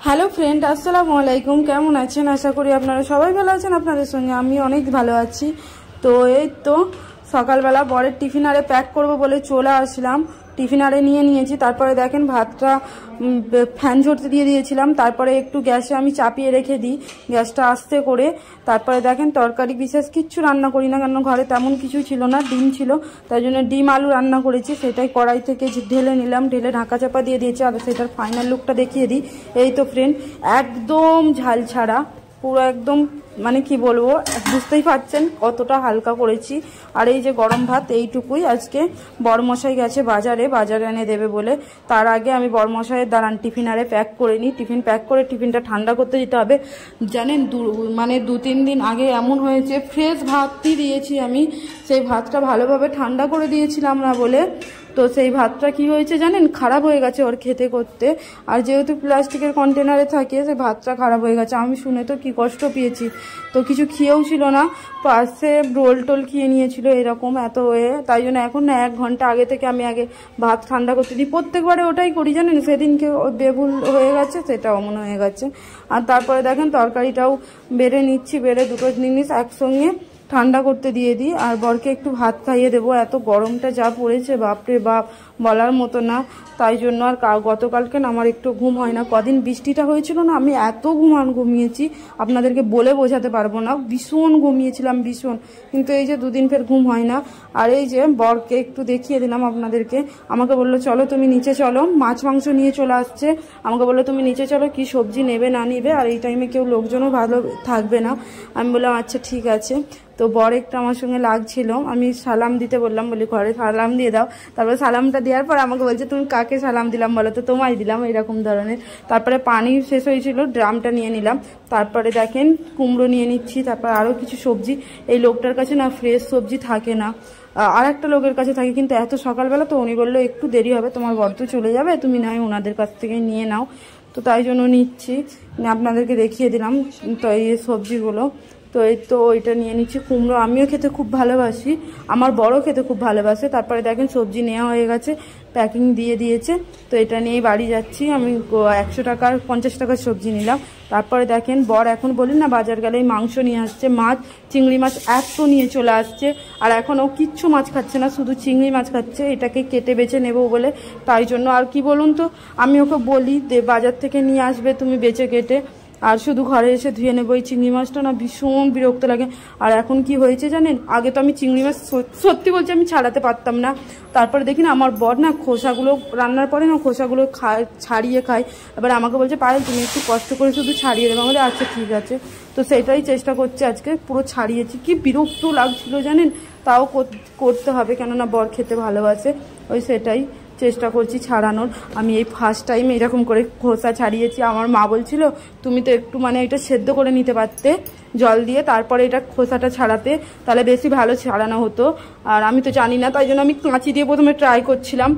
Hello friend, আসসালামু আলাইকুম। কেমন আছেন? আশা করি আপনারা সবাই ভালো আছেন। আপনাদের সঙ্গে আমি অনেক ভালো আছি। তো এই তো সকালবেলা বরের টিফিন আরে প্যাক করব বলে চলে আসলাম। টিফিন আরে নিয়ে নিয়েছি। তারপরে দেখেন ভাতটা ফ্যান ঝরতে দিয়ে দিয়েছিলাম। তারপরে একটু গ্যাসে আমি চাপিয়ে রেখে দিই গ্যাসটা আস্তে করে। তারপরে দেখেন তরকারি বিশেষ কিচ্ছু রান্না করি না, কারণ ঘরে তেমন কিছু ছিল না, ডিম ছিল, তাই জন্য ডিম আলু রান্না করেছি। সেটাই কড়াই থেকে ঢেলে নিলাম, ঢেলে ঢাকা চাপা দিয়ে দিয়েছি। আর সেটার ফাইনাল লুকটা দেখিয়ে দিই। এই তো ফ্রেন্ড, একদম ঝাল ছাড়া, পুরো একদম মানে কি বলবো, বুঝতেই পারছেন কতটা হালকা করেছি। আর এই যে গরম ভাত, এইটুকুই। আজকে বরমশাই গেছে বাজারে এনে দেবে বলে। তার আগে আমি বরমশাইয়ের দাঁড়ান টিফিন আরে প্যাক করে নিই। টিফিন প্যাক করে টিফিনটা ঠান্ডা করতে দিতে হবে। জানেন মানে 2-3 দিন আগে এমন হয়েছে, ফ্রেশ ভাতই দিয়েছি আমি, সেই ভাতটা ভালোভাবে ঠান্ডা করে দিয়েছিলাম না বলে, তো সেই ভাতটা কি হয়েছে জানেন, খারাপ হয়ে গেছে ওর খেতে করতে। আর যেহেতু প্লাস্টিকের কন্টেনারে থাকে, সেই ভাতটা খারাপ হয়ে গেছে। আমি শুনে তো কি কষ্ট পেয়েছি। তো কিছু খেয়েও ছিল না, পাশে রোল টোল খেয়ে নিয়েছিল, এরকম এত তাই জন্য এখন না 1 ঘন্টা আগে থেকে আমি আগে ভাত ঠান্ডা করতে দিই। প্রত্যেকবারে ওটাই করি জানেন। সেদিনকে বেভুল হয়ে গেছে, সেটাও মনে হয়ে গেছে। আর তারপরে দেখেন তরকারিটাও বেড়ে নিচ্ছি, বেড়ে দুটো জিনিস একসঙ্গে ঠান্ডা করতে দিয়ে দিই। আর বরকে একটু ভাত খাইয়ে দেবো। এত গরমটা যা পড়েছে, বাপরে বাপ, বলার মতো না। তাই জন্য আর গতকালকে না আমার একটু ঘুম হয় না। কদিন বৃষ্টিটা হয়েছিল না, আমি এত ঘুমিয়েছি আপনাদেরকে বলে বোঝাতে পারবো না। ভীষণ ঘুমিয়েছিলাম, ভীষণ। কিন্তু এই যে 2 দিন ফের ঘুম হয় না। আর এই যে বরকে একটু দেখিয়ে দিলাম আপনাদেরকে। আমাকে বললো চলো তুমি নিচে চলো, মাছ মাংস নিয়ে চলে আসছে। আমাকে বললো তুমি নিচে চলো, কি সবজি নেবে না নিবে, আর এই টাইমে কেউ লোকজনও ভালো থাকবে না। আমি বললাম আচ্ছা ঠিক আছে। তো বর একটু আমার সঙ্গে লাগছিল, আমি সালাম দিতে বললাম, বলি ঘরে সালাম দিয়ে দাও। তারপরে সালামটা দেওয়ার পর আমাকে বলছে তুমি কাকে সালাম দিলাম বলো তো? তোমায় দিলাম, এরকম ধরনের। তারপরে পানি শেষ হয়েছিল, ড্রামটা নিয়ে নিলাম। তারপরে দেখেন কুমড়ো নিয়ে নিচ্ছি, তারপর আরও কিছু সবজি। এই লোকটার কাছে না ফ্রেশ সবজি থাকে না, আর একটা লোকের কাছে থাকে, কিন্তু এত সকালবেলা তো উনি বললো একটু দেরি হবে, তোমার বর তো চলে যাবে, তুমি নয় ওনাদের কাছ থেকে নিয়ে নাও। তো তাই জন্য নিচ্ছি, আপনাদেরকে দেখিয়ে দিলাম। তো এই সবজিগুলো, তো এই তো ওইটা নিয়ে নিচ্ছি। কুমড়ো আমিও খেতে খুব ভালোবাসি, আমার বড় খেতে খুব ভালোবাসে। তারপরে দেখেন সবজি নেওয়া হয়ে গেছে, প্যাকিং দিয়ে দিয়েছে। তো এটা নিয়ে বাড়ি যাচ্ছি। আমি 100 টাকার 50 টাকার সবজি নিলাম। তারপরে দেখেন বর এখন বলি না বাজার গেলেই মাংস নিয়ে আসছে, মাছ, চিংড়ি মাছ এত নিয়ে চলে আসছে। আর এখন ও কিচ্ছু মাছ খাচ্ছে না, শুধু চিংড়ি মাছ খাচ্ছে, এটাকে কেটে বেছে নেব বলে। তাই জন্য আর কি বলুন তো, আমি ওকে বলি বাজার থেকে নিয়ে আসবে তুমি বেছে কেটে, আর শুধু ঘরে এসে ধুয়ে নেবো। এই চিংড়ি মাছটা না ভীষণ বিরক্ত লাগে। আর এখন কি হয়েছে জানেন, আগে তো আমি চিংড়ি মাছ সত্যি বলছি আমি ছাড়াতে পারতাম না। তারপরে দেখি না আমার বর না খোসাগুলো রান্নার পরে না খোসাগুলো ছাড়িয়ে খায়। এবার আমাকে বলছে পায়েল তুমি একটু কষ্ট করে শুধু ছাড়িয়ে দেবো। আমাদের আচ্ছা ঠিক আছে। তো সেটাই চেষ্টা করছি, আজকে পুরো ছাড়িয়েছি। কি বিরক্ত লাগছিল জানেন, তাও করতে হবে, কেননা বর খেতে ভালোবাসে। সেটাই চেষ্টা করছি ছাড়ানোর। আমি এই ফার্স্ট টাইম এরকম করে খোসা ছাড়িয়েছি। আমার মা বলছিল তুমি তো একটু মানে এটা সেদ্ধ করে নিতে পারতে জল দিয়ে, তারপরে এটা খোসাটা ছাড়াতে, তাহলে বেশি ভালো ছাড়ানো হতো। আর আমি তো জানি না, তাই জন্য আমি কাঁচি দিয়ে প্রথমে ট্রাই করছিলাম।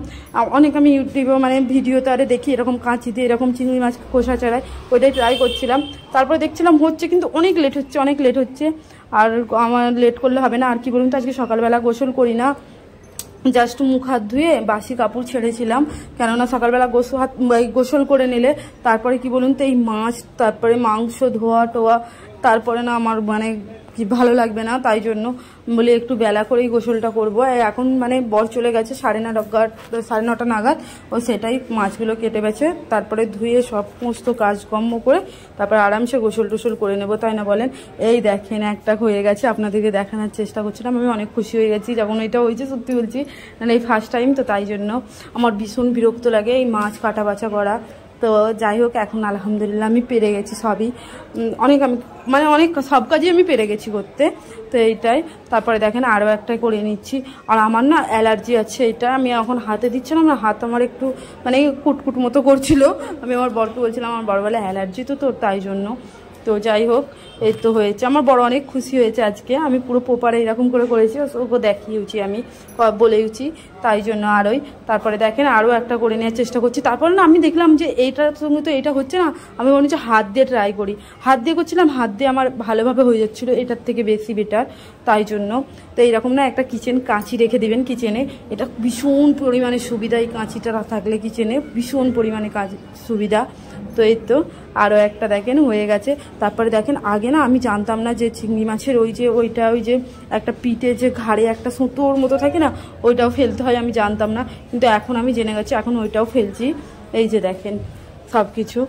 অনেক আমি ইউটিউবে মানে ভিডিওতে আরে দেখি এরকম কাঁচি দিয়ে এরকম চিংড়ি মাছ খোসা ছাড়াই, ওইটাই ট্রাই করছিলাম। তারপরে দেখছিলাম হচ্ছে, কিন্তু অনেক লেট হচ্ছে। আর আমার লেট করলে হবে না। আর কি বলুন তো, আজকে সকালবেলা গোসল করি না, জাস্ট মুখ হাত ধুয়ে বাসি কাপড় ছেড়েছিলাম, কেননা সকালবেলা গোসল করে নিলে তারপরে কি বলুন তো এই মাছ, তারপরে মাংস ধোয়া টোয়া, তারপরে না আমার মানে কি ভালো লাগবে না। তাই জন্য বলি একটু বেলা করেই গোসলটা করবো। এখন মানে বর চলে গেছে 9:30 নাগাদ। সেটাই মাছগুলো কেটে বেছে তারপরে ধুয়ে সমস্ত কাজকর্ম করে তারপরে আরামসে গোসল টোসল করে নেবো, তাই না বলেন? এই দেখেন একটা হয়ে গেছে, আপনাদেরকে দেখানোর চেষ্টা করছিলাম। আমি অনেক খুশি হয়ে গেছি যখন এটা হয়েছে, সত্যি বলছি, মানে এই ফার্স্ট টাইম তো, তাই জন্য আমার ভীষণ বিরক্ত লাগে এই মাছ কাটা বাছা করা। তো যাই হোক, এখন আলহামদুলিল্লাহ আমি পেরে গেছি সবই, অনেক সব কাজই আমি পেরে গেছি করতে। তো এইটাই। তারপরে দেখেন আরও একটাই করে নিচ্ছি। আর আমার না অ্যালার্জি আছে, এটা আমি এখন হাতে দিচ্ছিলাম না, হাত আমার একটু মানে কুটকুট মতো করছিল। আমি আমার বরকে বলছিলাম, আমার বড় বলে অ্যালার্জি তো তোর, তাই জন্য। তো যাই হোক, এই তো হয়েছে। আমার বড় অনেক খুশি হয়েছে আজকে, আমি পুরো প্রপারে এরকম করে করেছি, ওকে দেখিয়েছি, আমি বলেওছি, তাই জন্য আরোই। তারপরে দেখেন আরও একটা করে নেওয়ার চেষ্টা করছি। তারপরে না আমি দেখলাম যে এইটার সঙ্গে তো এটা হচ্ছে না, আমি মনে হচ্ছে হাত দিয়ে ট্রাই করি। হাত দিয়ে করছিলাম, হাত দিয়ে আমার ভালোভাবে হয়ে যাচ্ছিলো, এটার থেকে বেশি বেটার, তাই জন্য। তো এইরকম না একটা কাঁচি রেখে দিবেন কিচেনে, এটা ভীষণ পরিমাণে সুবিধা। এই কাঁচিটা থাকলে কিচেনে ভীষণ পরিমাণে সুবিধা। তো এই তো আরও একটা দেখেন হয়ে গেছে। তারপরে দেখেন আগে না আমি জানতাম না যে চিংড়ি মাছের ওই যে একটা পিঠে যে ঘাড়ে একটা সুতোর মতো থাকে না, ওইটাও ফেলতে হয়, আমি জানতাম না, কিন্তু এখন আমি জেনে গেছি, এখন ওইটাও ফেলছি। এই যে দেখেন সব কিছু।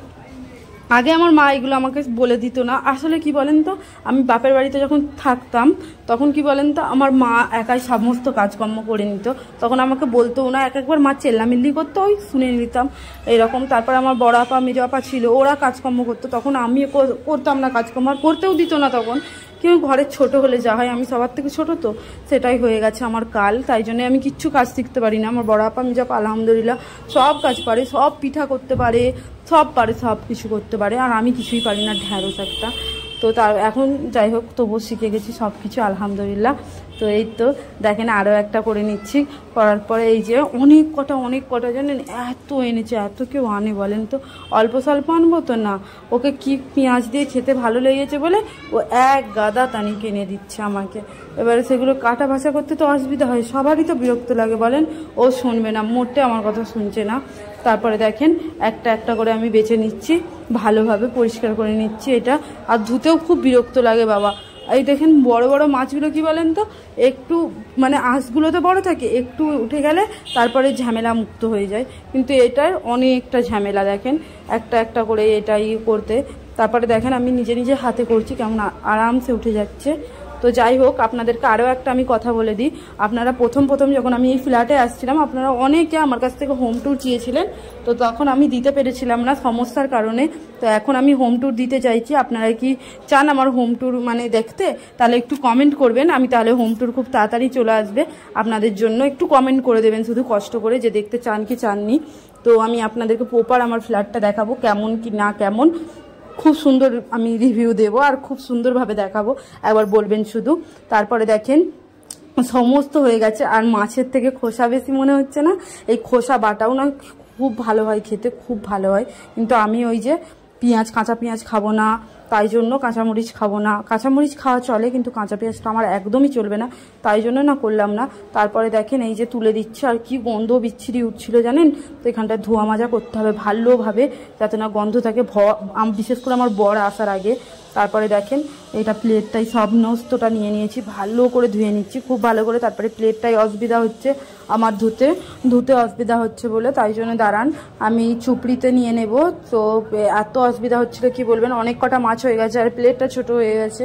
আগে আমার মা এগুলো আমাকে বলে দিত না। আসলে কি বলেন তো, আমি বাপের বাড়িতে যখন থাকতাম তখন কি বলেন তো, আমার মা একাই সমস্ত কাজকর্ম করে নিত, তখন আমাকে বলতেও না। একবার মা চেল্লামিল্লি করতো, ওই শুনে নিতাম এরকম। তারপর আমার বড় আপা মেজো আপা ছিল, ওরা কাজকর্ম করতো, তখন আমি করতাম না কাজকর্ম, আর করতেও দিত না তখন। কিন্তু ঘরের ছোট হলে যা হয়, আমি সবার থেকে ছোট তো, সেটাই হয়ে গেছে আমার কাল। তাই জন্য আমি কিচ্ছু কাজ শিখতে পারি না। আমার বড় আপা মেজো আপা আলহামদুলিল্লাহ সব কাজ পারে, সব পিঠা করতে পারে, সব পারে, সব কিছু করতে পারে, আর আমি কিছুই পারি না, ঢ্যাঁড়স একটা। তো তার এখন যাই হোক তবুও শিখে গেছি সব কিছু আলহামদুলিল্লাহ। তো এই তো দেখেন আরও একটা করে নিচ্ছি। করার পরে এই যে অনেক কটা জানেন এত এনেছে, এত কেউ আনে বলেন তো? অল্প স্বল্প আনবো তো না, ওকে কি পেঁয়াজ দিয়ে খেতে ভালো লেগেছে বলে ও এক গাদা তানি কিনে দিচ্ছে আমাকে। এবারে সেগুলো কাটা ভাষা করতে তো অসুবিধা হয়, সবারই তো বিরক্ত লাগে বলেন। ও শুনবে না, মোটে আমার কথা শুনছে না। তারপরে দেখেন একটা একটা করে আমি বেছে নিচ্ছি, ভালোভাবে পরিষ্কার করে নিচ্ছি এটা। আর ধুতেও খুব বিরক্ত লাগে বাবা। এই দেখেন বড় বড় মাছগুলো কি বলেন তো, একটু মানে আঁশগুলো তো বড় থাকে, একটু উঠে গেলে তারপরে ঝামেলা মুক্ত হয়ে যায়, কিন্তু এটার অনেকটা ঝামেলা। দেখেন একটা একটা করে এটা করতে। তারপরে দেখেন আমি নিজে নিজে হাতে করছি, কেমন আরামসে উঠে যাচ্ছে। তো যাই হোক, আপনাদেরকে আরও একটা আমি কথা বলে দিই। আপনারা প্রথম যখন আমি এই ফ্ল্যাটে আসছিলাম, আপনারা অনেকে আমার কাছ থেকে হোম ট্যুর চেয়েছিলেন, তো তখন আমি দিতে পেরেছিলাম না সমস্যার কারণে। তো এখন আমি হোম ট্যুর দিতে চাইছি। আপনারা কি চান আমার হোম ট্যুর মানে দেখতে? তাহলে একটু কমেন্ট করবেন, আমি তাহলে হোম ট্যুর খুব তাড়াতাড়ি চলে আসবে আপনাদের জন্য। একটু কমেন্ট করে দেবেন শুধু কষ্ট করে, যে দেখতে চান কি চাননি। তো আমি আপনাদেরকে প্রপার আমার ফ্ল্যাটটা দেখাবো, কেমন কি না কেমন, খুব সুন্দর আমি রিভিউ দেবো, আর খুব সুন্দরভাবে দেখাবো, একবার বলবেন শুধু। তারপরে দেখেন সমস্ত হয়ে গেছে। আর মাছের থেকে খোসা বেশি মনে হচ্ছে না? এই খোসা বাটাও না খুব ভালো হয় খেতে, খুব ভালো হয়, কিন্তু আমি ওই যে কাঁচা পেঁয়াজ খাবো না, তাই জন্য কাঁচামরিচ খাবো না। কাঁচামরিচ খাওয়া চলে, কিন্তু কাঁচা পেঁয়াজটা আমার একদমই চলবে না, তাই জন্য না করলাম না। তারপরে দেখেন এই যে তুলে দিচ্ছে, আর কি গন্ধ বিচ্ছিরি উঠছিল জানেন? তো এখানটা ধোয়া মাজা করতে হবে ভালোভাবে, যাতে না গন্ধ থাকে, বিশেষ করে আমার বর আসার আগে। তারপরে দেখেন এটা প্লেটটাই সব নস্তটা নিয়ে নিয়েছি, ভালো করে ধুয়ে নিচ্ছি খুব ভালো করে। তারপরে প্লেটটাই অসুবিধা হচ্ছে আমার ধুতে অসুবিধা হচ্ছে বলে, তাই জন্য দাঁড়ান আমি চুপড়িতে নিয়ে নেব। তো এত অসুবিধা হচ্ছিল কি বলবেন, অনেক কটা মাছ হয়ে গেছে, আর প্লেটটা ছোট হয়ে গেছে,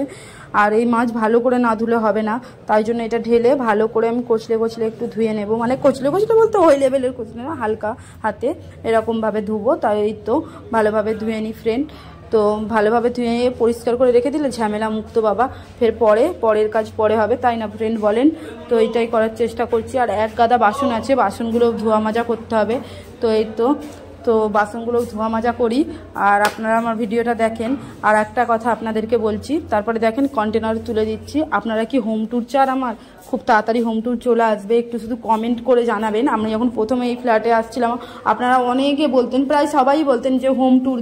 আর এই মাছ ভালো করে না ধুলে হবে না, তাই জন্য এটা ঢেলে ভালো করে আমি কচলে একটু ধুয়ে নেব। মানে কচলে বলতে ওই লেভেলের কচলে না, হালকা হাতে এরকমভাবে ধুবো। তাই তো ভালোভাবে ধুয়ে নিই ফ্রেন্ড। তো ভালোভাবে ধুয়ে পরিষ্কার করে রেখে দিলে ঝামেলা মুক্ত বাবা, ফের পরের কাজ পরে হবে, তাই না ফ্রেন্ড বলেন? তো এইটাই করার চেষ্টা করছি। আর এক গাদা বাসন আছে, বাসনগুলো ধোয়া মাজা করতে হবে। তো এই তো বাসনগুলো ধোয়া মাজা করি, আর আপনারা আমার ভিডিওটা দেখেন। আর একটা কথা আপনাদেরকে বলছি, তারপরে দেখেন কন্টেনারে তুলে দিচ্ছি। আপনারা কি হোম ট্যুর চান? আমার খুব তাড়াতাড়ি হোম ট্যুর চলে আসবে, একটু শুধু কমেন্ট করে জানাবেন। আমি যখন প্রথমে এই ফ্ল্যাটে আসছিলাম, আপনারা অনেকে বলতেন, প্রায় সবাই বলতেন যে হোম ট্যুর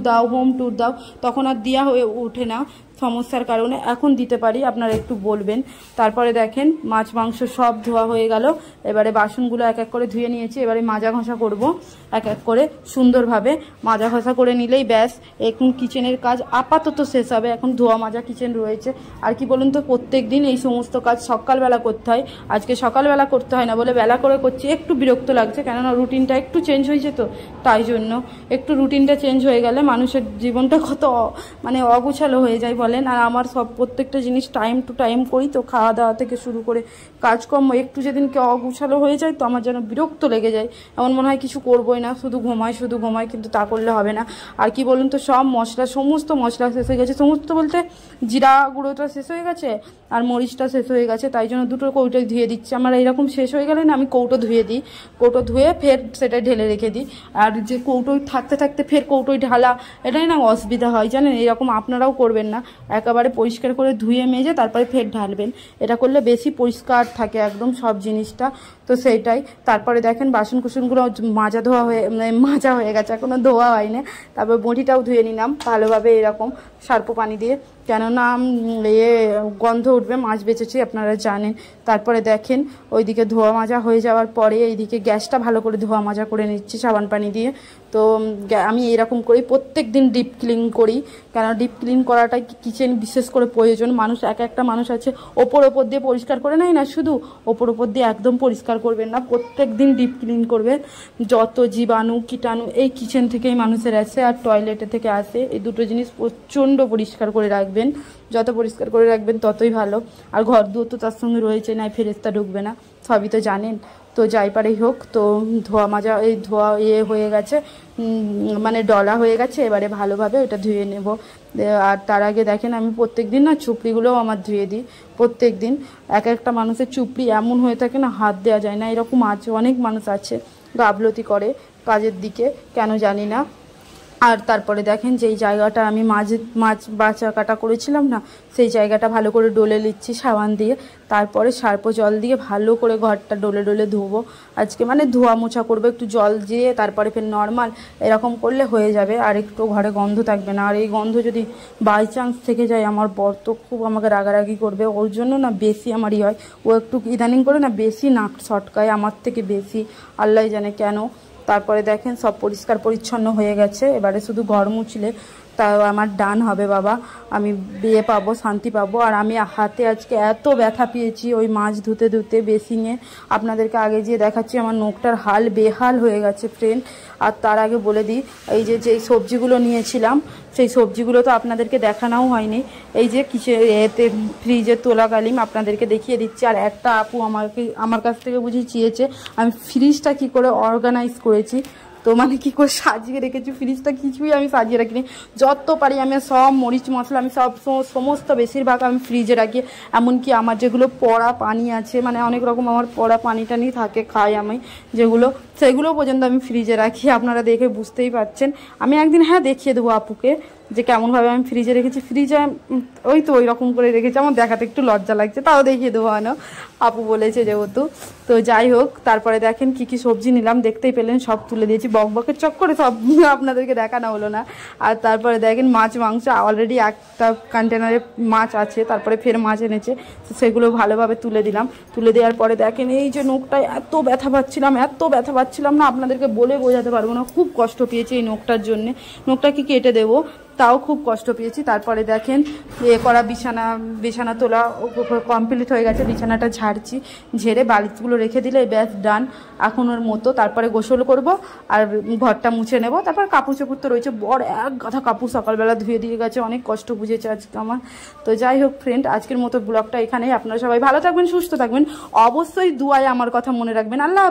দাও, তখন আর দেওয়া হয়ে ওঠে না সমস্যার কারণে। এখন দিতে পারি, আপনারা একটু বলবেন। তারপরে দেখেন মাছ মাংস সব ধোয়া হয়ে গেল। এবারে বাসনগুলো এক এক করে ধুয়ে নিয়েছি, এবারে মাজা ঘষা করব এক এক করে সুন্দরভাবে। মাজা ঘষা করে নিলেই ব্যাস, এখন কিচেনের কাজ আপাতত শেষ হবে। এখন ধোয়া মাজা কিচেন রয়েছে। আর কি বলুন তো, প্রত্যেক দিন এই সমস্ত কাজ সকালবেলা করতে হয়, আজকে সকালবেলা করতে হয় না বলে বেলা করে করছি। একটু বিরক্ত লাগছে, কেননা রুটিনটা একটু চেঞ্জ হয়েছে, তো তাই জন্য একটু রুটিনটা চেঞ্জ হয়ে গেলে মানুষের জীবনটা কত মানে অগুছালো হয়ে যায় বলেন। আর আমার প্রত্যেকটা জিনিস টাইম টু টাইম করি, তো খাওয়া দাওয়া থেকে শুরু করে কাজকর্ম একটু যেদিনকে অগুছালো হয়ে যায়, তো আমার যেন বিরক্ত লেগে যায়, এমন মনে হয় কিছু করবোই না, শুধু ঘুমাই, কিন্তু তা করলে হবে না। আর কি বলুন তো, সমস্ত মশলা শেষ হয়ে গেছে, সমস্ত বলতে জিরা গুঁড়োটা শেষ হয়ে গেছে, আর মরিচটা শেষ হয়ে গেছে, তাই জন্য দুটো কৌটোই ধুয়ে দিচ্ছি। আমার এইরকম শেষ হয়ে গেলে না, আমি কৌটো ধুয়ে দিই, কৌটো ধুয়ে ফের সেটা ঢেলে রেখে দিই। আর যে কৌটোই থাকতে ফের কৌটোই ঢালা, এটাই না অসুবিধা হয় জানেন। এরকম আপনারাও করবেন না, একেবারে পরিষ্কার করে ধুয়ে মেজে তারপরে ফের ঢালবেন, এটা করলে বেশি পরিষ্কার থাকে একদম সব জিনিসটা। তো সেইটাই। তারপরে দেখেন বাসন কুসনগুলো মাজা হয়ে গেছে, এখনও ধোয়া হয়নি। তারপর বঁটিটাও ধুয়ে নিলাম ভালোভাবে এরকম সার্পো পানি দিয়ে, কেননা গন্ধ উঠবে, মাছ বেচেছি আপনারা জানেন। তারপরে দেখেন ওইদিকে ধোয়া মাজা হয়ে যাওয়ার পরে এইদিকে গ্যাসটা ভালো করে ধোয়া মাজা করে নিচ্ছি সাবান পানি দিয়ে। তো আমি এরকম করি, প্রত্যেক দিন ডিপ ক্লিন করি, কেন ডিপ ক্লিন করাটাই কিচেন বিশেষ করে প্রয়োজন। মানুষ একটা মানুষ আছে ওপর দিয়ে পরিষ্কার করে নেয় না, শুধু ওপর দিয়ে একদম পরিষ্কার করবেন না, প্রত্যেক দিন ডিপ ক্লিন করবেন। যত জীবাণু কীটাণু এই কিচেন থেকেই মানুষের আসে আর টয়লেটে থেকে আসে, এই দুটো জিনিস প্রচণ্ড পরিষ্কার করে রাখবেন। যত পরিষ্কার করে রাখবেন ততই ভালো। আর ঘর দুয়ার তো তার সঙ্গে রয়েছে, না ফেরেস্তা ঢুকবে না, সবই তো জানেন। তো যাই পারেই হোক, তো ধোয়া মাজা ধোয়া হয়ে গেছে, মানে ডলা হয়ে গেছে। এবারে ভালোভাবে ওটা ধুয়ে নেব। আর তার আগে দেখেন আমি প্রত্যেক দিন না চুপড়িগুলোও আমার ধুয়ে দিই প্রত্যেক দিন। একটা মানুষের চুপড়ি এমন হয়ে থাকে না, হাত দেওয়া যায় না, এরকম আছে, অনেক মানুষ আছে গাফলতি করে কাজের দিকে, কেন জানি না। আর তারপরে দেখেন যেই জায়গাটা আমি মাছ বাছা কাটা করেছিলাম না, সেই জায়গাটা ভালো করে ডলে নিচ্ছি সাবান দিয়ে। তারপরে সার্পো জল দিয়ে ভালো করে ঘরটা ডলে ধুবো আজকে, মানে ধোয়া মোছা করবো একটু জল দিয়ে, তারপরে ফের নর্মাল এরকম করলে হয়ে যাবে, আর একটু ঘরে গন্ধ থাকবে না। আর এই গন্ধ যদি বাই চান্স থেকে যায়, আমার বর তো খুব আমাকে রাগারাগি করবে, ওর জন্য না বেশি আমার হয়, ও একটু ইদানিং করে না বেশি নাক ছটকায় আমার থেকে বেশি, আল্লাহ জানে কেন। তারপরে দেখেন সব পরিষ্কার পরিচ্ছন্ন হয়ে গেছে, এবারে শুধু ঘর মুছলে তাও আমার ডান হবে বাবা, আমি বিয়ে পাবো, শান্তি পাবো। আর আমি হাতে আজকে এত ব্যথা পেয়েছি ওই মাছ ধুতে বেসিংয়ে, আপনাদেরকে আগে যেয়ে দেখাচ্ছি, আমার নখটার হাল বেহাল হয়ে গেছে ফ্রেন্ড। আর তার আগে বলে দিই, এই যেই সবজিগুলো নিয়েছিলাম সেই সবজিগুলো তো আপনাদেরকে দেখানোও হয়নি, এই যে এতে ফ্রিজে তোলাকালীন আপনাদেরকে দেখিয়ে দিচ্ছি। আর একটা আপু আমার কাছ থেকে বুঝি চেয়েছে আমি ফ্রিজটা কি করে অর্গানাইজ করেছি, তো মানে কী করে সাজিয়ে রেখেছি ফ্রিজটা, কিছুই আমি সাজিয়ে রাখিনি। যত পারি আমি সব মরিচ মশলা আমি সমস্ত বেশিরভাগ আমি ফ্রিজে রাখি। এমনকি আমার যেগুলো পড়া পানি আছে, মানে অনেক রকম আমার পড়া পানি টানি থাকে খাই আমি যেগুলো, সেগুলো পর্যন্ত আমি ফ্রিজে রাখি। আপনারা দেখে বুঝতেই পারছেন। আমি একদিন দেখিয়ে দেবো আপুকে যে কেমনভাবে আমি ফ্রিজে রেখেছি। ফ্রিজে ওই তো ওই রকম করে রেখেছি, আমার দেখাতে একটু লজ্জা লাগছে, তাও দেখিয়ে দেবো আপু বলেছে যেহেতু। তো যাই হোক, তারপরে দেখেন কি সবজি নিলাম, দেখতেই পেলেন, সব তুলে দিয়েছি, বকের চক্করে সব আপনাদেরকে দেখানো হলো না। আর তারপরে দেখেন মাছ মাংস অলরেডি একটা কন্টেনারে মাছ আছে, তারপরে ফের মাছ এনেছে, সেগুলো ভালোভাবে তুলে দিলাম। তুলে দেওয়ার পরে দেখেন এই যে নখটায় এত ব্যথা পাচ্ছিলাম না, আপনাদেরকে বলে বোঝাতে পারবো না, খুব কষ্ট পেয়েছি এই নখটার জন্যে। নখটাকে কেটে দেবো, তাও খুব কষ্ট পেয়েছি। তারপরে দেখেন করা বিছানা তোলা কমপ্লিট হয়ে গেছে, বিছানাটা ঝাড়ছি, ঝেড়ে বালিশগুলো রেখে দিলে ব্যাস ডান এখনের মতো। তারপরে গোসল করব আর ঘরটা মুছে নেব, তারপর কাপড় চোপড় তো রয়েছে, বড় এক গাদা কাপড় সকালবেলা ধুয়ে দিয়ে গেছে, অনেক কষ্ট বুঝেছে আজকে আমার। তো যাই হোক ফ্রেন্ড, আজকের মতো ব্লগটা এখানেই। আপনারা সবাই ভালো থাকবেন, সুস্থ থাকবেন, অবশ্যই দুয়ায় আমার কথা মনে রাখবেন। আল্লাহ।